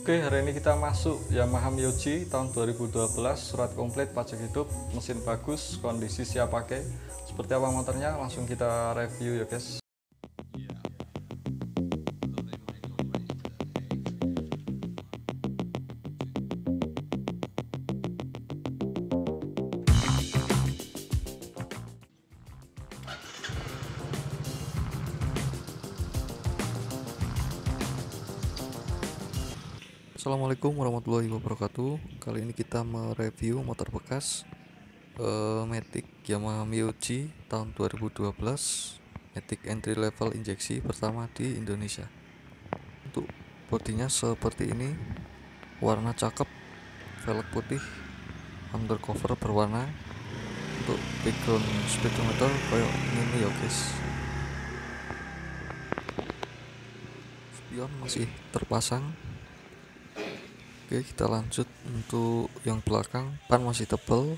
Oke, hari ini kita masuk Yamaha Mio G tahun 2012, surat komplit, pajak hidup, mesin bagus, kondisi siap pakai. Seperti apa motornya, langsung kita review ya guys. Assalamualaikum warahmatullahi wabarakatuh. Kali ini kita mereview motor bekas Matic Yamaha Mio G tahun 2012, Matic entry level injeksi pertama di Indonesia. Untuk bodinya seperti ini, warna cakep, velg putih, undercover berwarna. Untuk background speedometer kayak ini ya guys. Spion masih terpasang. Oke, kita lanjut. Untuk yang belakang, ban masih tebal.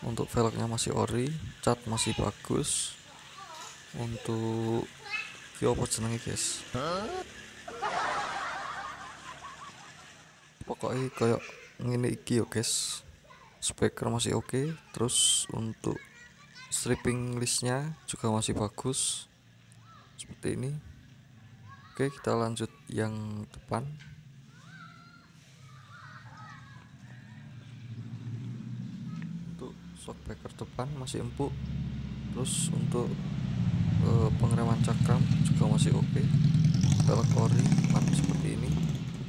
Untuk velgnya masih ori, cat masih bagus. Untuk apa jenenge guys, pokoknya kayak ngene iki yo guys. Speaker masih oke. Terus untuk stripping listnya juga masih bagus seperti ini. Oke, kita lanjut yang depan. Untuk shockbreaker depan masih empuk. Terus untuk pengereman cakram juga masih oke. Velg ori, ban seperti ini.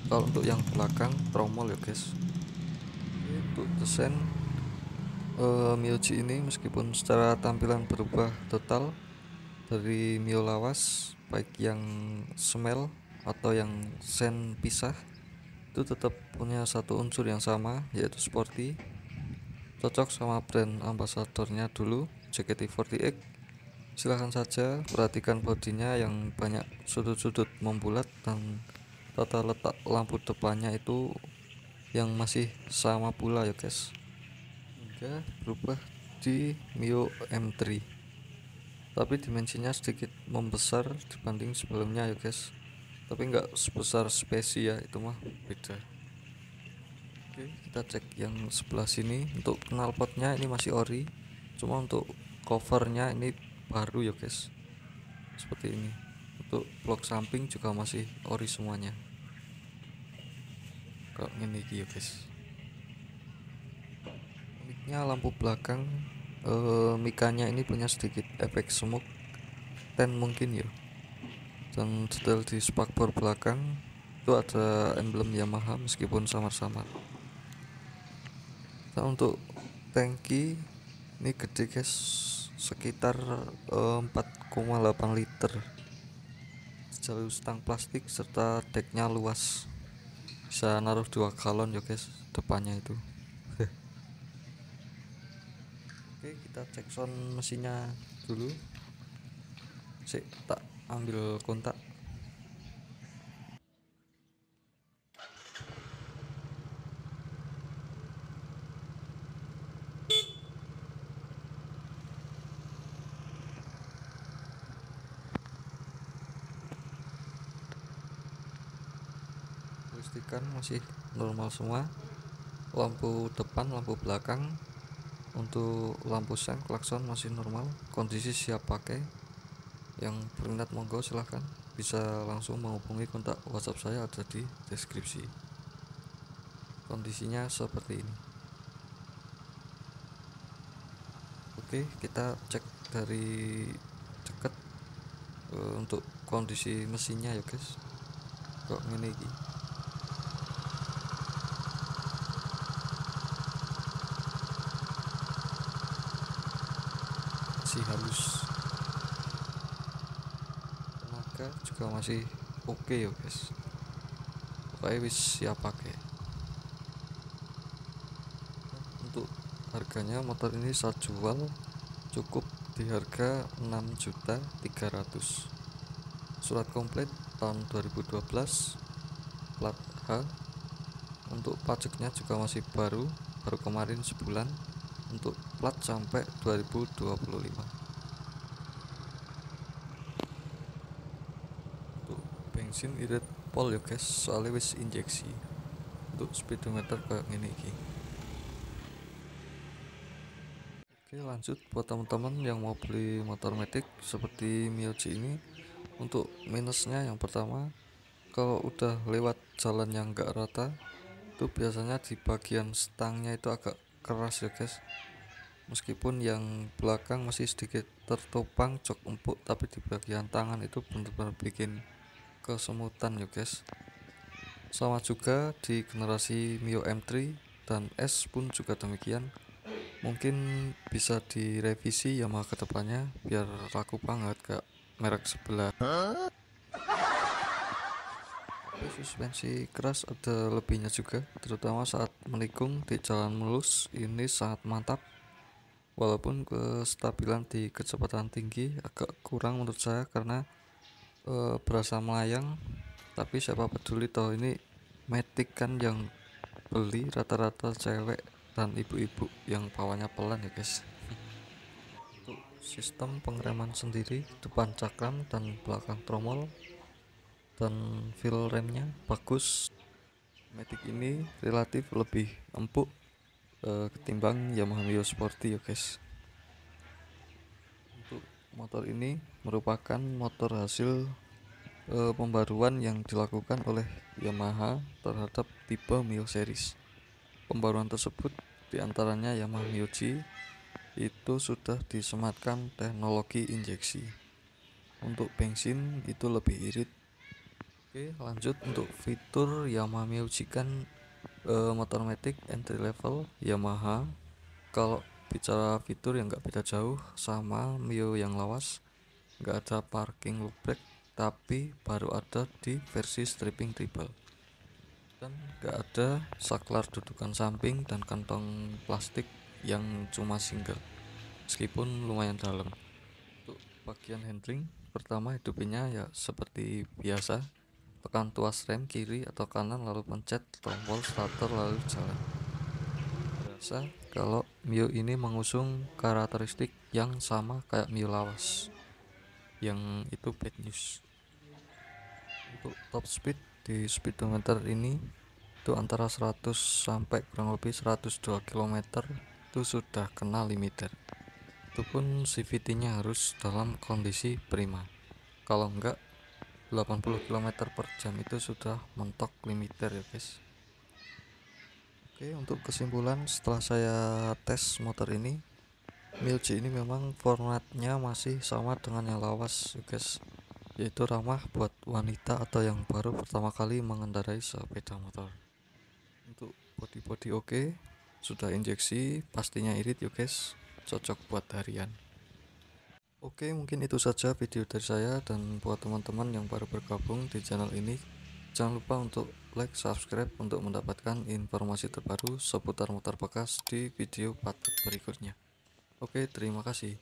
Kalau untuk yang belakang tromol ya guys. Untuk desain Mio G ini meskipun secara tampilan berubah total dari Mio lawas, baik yang smell atau yang sen pisah, itu tetap punya satu unsur yang sama, yaitu sporty. Cocok sama brand ambasadornya dulu, JKT48. Silahkan saja perhatikan bodinya yang banyak sudut-sudut membulat, dan tata letak lampu depannya itu yang masih sama pula ya guys, hingga berubah di Mio M3, tapi dimensinya sedikit membesar dibanding sebelumnya ya guys, tapi nggak sebesar Speci ya, itu mah beda. Oke, kita cek yang sebelah sini. Untuk knalpotnya ini masih ori, cuma untuk covernya ini baru ya guys, seperti ini. Untuk blok samping juga masih ori semuanya. Kok ini ya guys. Micnya lampu belakang, mikanya ini punya sedikit efek smoke ten mungkin ya. Dan detail di spakbor belakang itu ada emblem Yamaha meskipun samar-samar. Nah, untuk tangki ini gede guys, sekitar 4,8 liter. Jalur stang plastik serta decknya luas, bisa naruh 2 galon ya guys depannya itu. Oke, kita cek sound mesinnya dulu. Sik, tak ambil kontak. Listrikan masih normal semua. Lampu depan, lampu belakang, untuk lampu sen, klakson masih normal, kondisi siap pakai. Yang berminat monggo silahkan bisa langsung menghubungi kontak WhatsApp saya, ada di deskripsi. Kondisinya seperti ini. Oke, kita cek dari dekat untuk kondisi mesinnya ya guys. Kok ngene iki. Masih halus. Tenaga juga masih oke ya guys. Pokoknya wis siap pakai. Untuk harganya motor ini saya jual cukup di harga 6.300.000. Surat komplit tahun 2012, plat H. Untuk pajaknya juga masih baru kemarin sebulan. Untuk plat sampai 2025. Untuk bensin irit pol ya guys, soalnya wis injeksi. Untuk speedometer kayak gini iki. Oke, lanjut buat teman-teman yang mau beli motor matic seperti Mio G ini. Untuk minusnya yang pertama, kalau udah lewat jalan yang enggak rata itu biasanya di bagian stangnya itu agak keras ya guys. Meskipun yang belakang masih sedikit tertopang jok empuk, tapi di bagian tangan itu benar-benar bikin kesemutan ya guys. Sama juga di generasi Mio M3 dan S pun juga demikian. Mungkin bisa direvisi Yamaha kedepannya biar laku banget kayak merek sebelah. Tapi suspensi keras ada lebihnya juga, terutama saat menikung di jalan mulus ini sangat mantap. Walaupun kestabilan di kecepatan tinggi agak kurang menurut saya karena berasa melayang, tapi siapa peduli toh ini matic kan, yang beli rata-rata cewek dan ibu-ibu yang bawanya pelan ya guys. Untuk sistem pengereman sendiri, depan cakram dan belakang tromol dan feel remnya bagus. Matic ini relatif lebih empuk ketimbang Yamaha Mio Sporty ya guys. Untuk motor ini merupakan motor hasil pembaruan yang dilakukan oleh Yamaha terhadap tipe Mio series. Pembaruan tersebut diantaranya Yamaha Mio G itu sudah disematkan teknologi injeksi. Untuk bensin itu lebih irit. Oke, lanjut untuk fitur Yamaha Mio G kan motor matic entry level Yamaha. Kalau bicara fitur yang nggak beda jauh sama Mio yang lawas, nggak ada parking loop brake, tapi baru ada di versi stripping triple, dan nggak ada saklar dudukan samping dan kantong plastik yang cuma single, meskipun lumayan dalam. Untuk bagian handling, pertama hidupinnya ya seperti biasa, tekan tuas rem kiri atau kanan lalu pencet tombol starter lalu jalan. Berasa kalau Mio ini mengusung karakteristik yang sama kayak Mio lawas, yang itu bad news. Untuk top speed di speedometer ini itu antara 100 sampai kurang lebih 102 km itu sudah kena limiter. Itu pun CVT nya harus dalam kondisi prima, kalau enggak 80 km per jam itu sudah mentok limiter ya guys. Oke, untuk kesimpulan setelah saya tes motor ini, Mio G ini memang formatnya masih sama dengan yang lawas ya guys, yaitu ramah buat wanita atau yang baru pertama kali mengendarai sepeda motor. Untuk body oke, sudah injeksi, pastinya irit ya guys, cocok buat harian. Oke, mungkin itu saja video dari saya, dan buat teman-teman yang baru bergabung di channel ini, jangan lupa untuk like, subscribe untuk mendapatkan informasi terbaru seputar motor bekas di video part berikutnya. Oke, terima kasih.